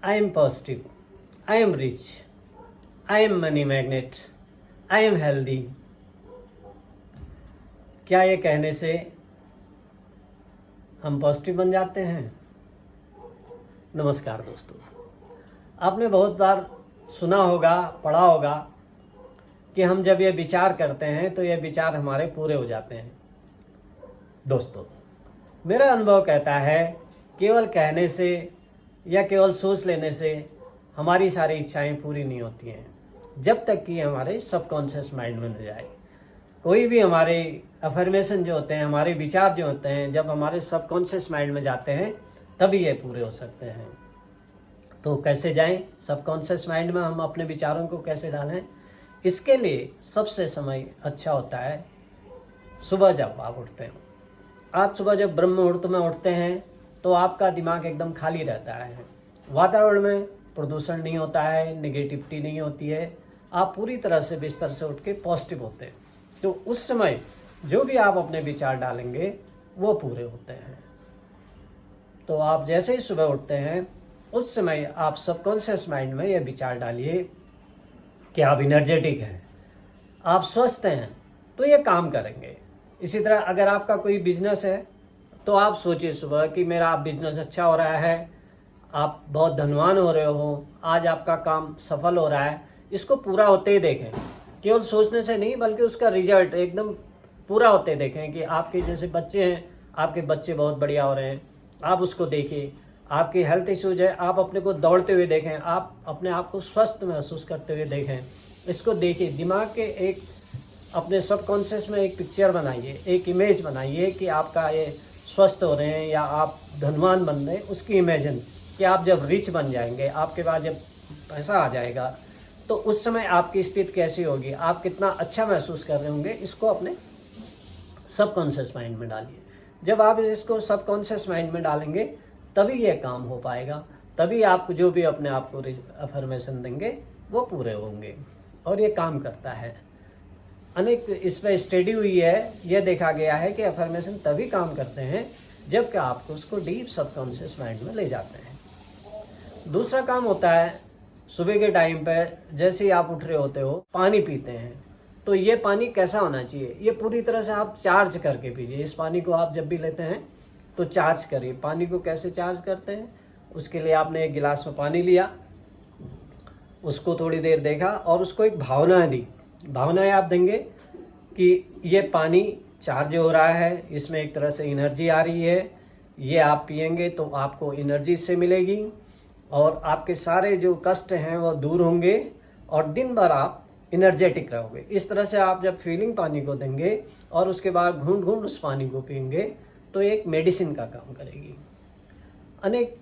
I am positive, I am rich, I am money magnet, I am healthy। क्या ये कहने से हम पॉजिटिव बन जाते हैं? नमस्कार दोस्तों, आपने बहुत बार सुना होगा, पढ़ा होगा कि हम जब ये विचार करते हैं तो ये विचार हमारे पूरे हो जाते हैं। दोस्तों, मेरा अनुभव कहता है केवल कहने से या केवल सोच लेने से हमारी सारी इच्छाएं पूरी नहीं होती हैं, जब तक कि हमारे सबकॉन्शियस माइंड में न जाए। कोई भी हमारे अफर्मेशन जो होते हैं, हमारे विचार जो होते हैं, जब हमारे सबकॉन्शियस माइंड में जाते हैं तभी ये पूरे हो सकते हैं। तो कैसे जाएं सबकॉन्शियस माइंड में, हम अपने विचारों को कैसे डालें? इसके लिए सबसे समय अच्छा होता है सुबह जब आप उठते हैं। आप सुबह जब ब्रह्म मुहूर्त में उठते हैं तो आपका दिमाग एकदम खाली रहता है, वातावरण में प्रदूषण नहीं होता है, नेगेटिविटी नहीं होती है, आप पूरी तरह से बिस्तर से उठ के पॉजिटिव होते हैं। तो उस समय जो भी आप अपने विचार डालेंगे वो पूरे होते हैं। तो आप जैसे ही सुबह उठते हैं उस समय आप सबकॉन्शियस माइंड में ये विचार डालिए कि आप एनर्जेटिक हैं, आप स्वस्थ हैं, तो ये काम करेंगे। इसी तरह अगर आपका कोई बिजनेस है तो आप सोचिए सुबह कि मेरा बिजनेस अच्छा हो रहा है, आप बहुत धनवान हो रहे हो, आज आपका काम सफल हो रहा है। इसको पूरा होते ही देखें, केवल सोचने से नहीं बल्कि उसका रिजल्ट एकदम पूरा होते देखें कि आपके जैसे बच्चे हैं, आपके बच्चे बहुत बढ़िया हो रहे हैं, आप उसको देखिए। आपकी हेल्थ इश्यूज है, आप अपने को दौड़ते हुए देखें, आप अपने आप को स्वस्थ महसूस करते हुए देखें। इसको देखिए, दिमाग के एक अपने सबकॉन्शियस में एक पिक्चर बनाइए, एक इमेज बनाइए कि आपका ये स्वस्थ हो रहे हैं या आप धनवान बन रहे हैं। उसकी इमेजिन कि आप जब रिच बन जाएंगे, आपके पास जब पैसा आ जाएगा तो उस समय आपकी स्थिति कैसी होगी, आप कितना अच्छा महसूस कर रहे होंगे। इसको अपने सबकॉन्शियस माइंड में डालिए। जब आप इसको सबकॉन्शियस माइंड में डालेंगे तभी ये काम हो पाएगा, तभी आप जो भी अपने आप को अफर्मेशन देंगे वो पूरे होंगे। और ये काम करता है, अनेक इस पर स्टडी हुई है, यह देखा गया है कि अफर्मेशन तभी काम करते हैं जबकि आपको उसको डीप सबकॉन्शियस माइंड में ले जाते हैं। दूसरा काम होता है सुबह के टाइम पे, जैसे ही आप उठ रहे होते हो पानी पीते हैं, तो ये पानी कैसा होना चाहिए? ये पूरी तरह से आप चार्ज करके पीजिए। इस पानी को आप जब भी लेते हैं तो चार्ज करिए। पानी को कैसे चार्ज करते हैं? उसके लिए आपने एक गिलास में पानी लिया, उसको थोड़ी देर देखा और उसको एक भावना दी। भावनाएं आप देंगे कि ये पानी चार्ज हो रहा है, इसमें एक तरह से एनर्जी आ रही है, ये आप पिएंगे तो आपको एनर्जी इससे मिलेगी और आपके सारे जो कष्ट हैं वो दूर होंगे और दिन भर आप एनर्जेटिक रहोगे। इस तरह से आप जब फीलिंग पानी को देंगे और उसके बाद घूंट घूंट उस पानी को पिएंगे तो एक मेडिसिन का काम करेगी। अनेक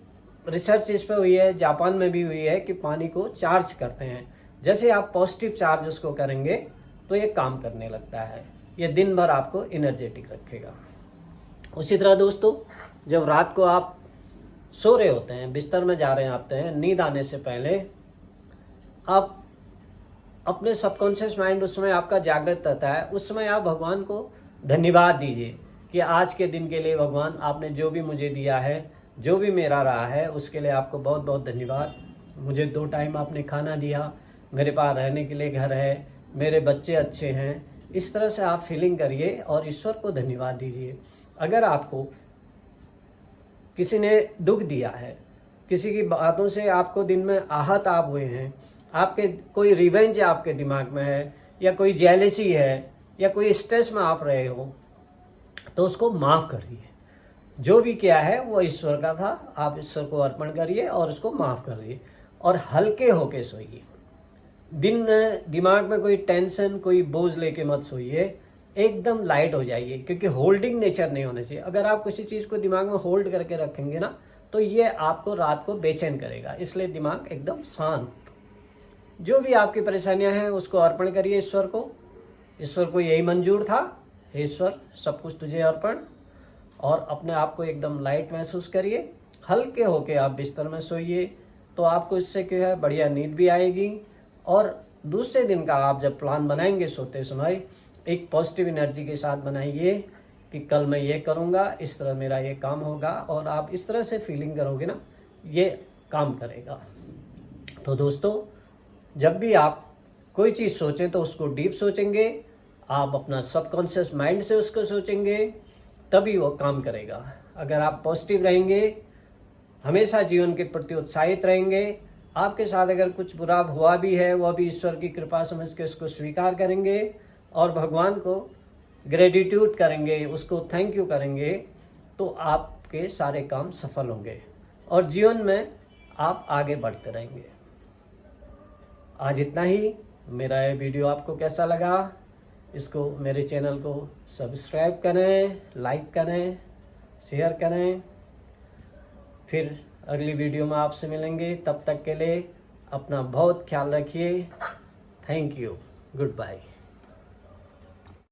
रिसर्च इस पर हुई है, जापान में भी हुई है कि पानी को चार्ज करते हैं। जैसे आप पॉजिटिव चार्ज उसको करेंगे तो ये काम करने लगता है, ये दिन भर आपको एनर्जेटिक रखेगा। उसी तरह दोस्तों, जब रात को आप सो रहे होते हैं, बिस्तर में जा रहे आते हैं, नींद आने से पहले आप अपने सबकॉन्शियस माइंड उस समय आपका जागृत रहता है, उस समय आप भगवान को धन्यवाद दीजिए कि आज के दिन के लिए भगवान आपने जो भी मुझे दिया है, जो भी मेरा रहा है, उसके लिए आपको बहुत बहुत धन्यवाद। मुझे 2 टाइम आपने खाना दिया, मेरे पास रहने के लिए घर है, मेरे बच्चे अच्छे हैं। इस तरह से आप फीलिंग करिए और ईश्वर को धन्यवाद दीजिए। अगर आपको किसी ने दुख दिया है, किसी की बातों से आपको दिन में आहत आप हुए हैं, आपके कोई रिवेंज आपके दिमाग में है या कोई जेलसी है या कोई स्ट्रेस में आप रहे हो, तो उसको माफ़ करिए। जो भी किया है वो ईश्वर का था, आप ईश्वर को अर्पण करिए और उसको माफ़ करिए और हल्के होके सोइए। दिन में दिमाग में कोई टेंशन, कोई बोझ लेके मत सोइए, एकदम लाइट हो जाइए, क्योंकि होल्डिंग नेचर नहीं होना चाहिए। अगर आप किसी चीज़ को दिमाग में होल्ड करके रखेंगे ना तो ये आपको रात को बेचैन करेगा। इसलिए दिमाग एकदम शांत। जो भी आपकी परेशानियां हैं उसको अर्पण करिए ईश्वर को। ईश्वर को यही मंजूर था, हे ईश्वर सब कुछ तुझे अर्पण। और अपने आप को एकदम लाइट महसूस करिए, हल्के होके आप बिस्तर में सोइए, तो आपको इससे क्या है, बढ़िया नींद भी आएगी। और दूसरे दिन का आप जब प्लान बनाएंगे सोते समय, एक पॉजिटिव एनर्जी के साथ बनाइए कि कल मैं ये करूँगा, इस तरह मेरा ये काम होगा। और आप इस तरह से फीलिंग करोगे ना, ये काम करेगा। तो दोस्तों, जब भी आप कोई चीज़ सोचें तो उसको डीप सोचेंगे, आप अपना सबकॉन्शियस माइंड से उसको सोचेंगे, तभी वो काम करेगा। अगर आप पॉजिटिव रहेंगे, हमेशा जीवन के प्रति उत्साहित रहेंगे, आपके साथ अगर कुछ बुरा हुआ भी है वह भी ईश्वर की कृपा समझ के उसको स्वीकार करेंगे और भगवान को ग्रेटिट्यूड करेंगे, उसको थैंक यू करेंगे, तो आपके सारे काम सफल होंगे और जीवन में आप आगे बढ़ते रहेंगे। आज इतना ही। मेरा ये वीडियो आपको कैसा लगा, इसको मेरे चैनल को सब्सक्राइब करें, लाइक करें, शेयर करें। फिर अगली वीडियो में आपसे मिलेंगे। तब तक के लिए अपना बहुत ख्याल रखिए। Thank you. Good bye.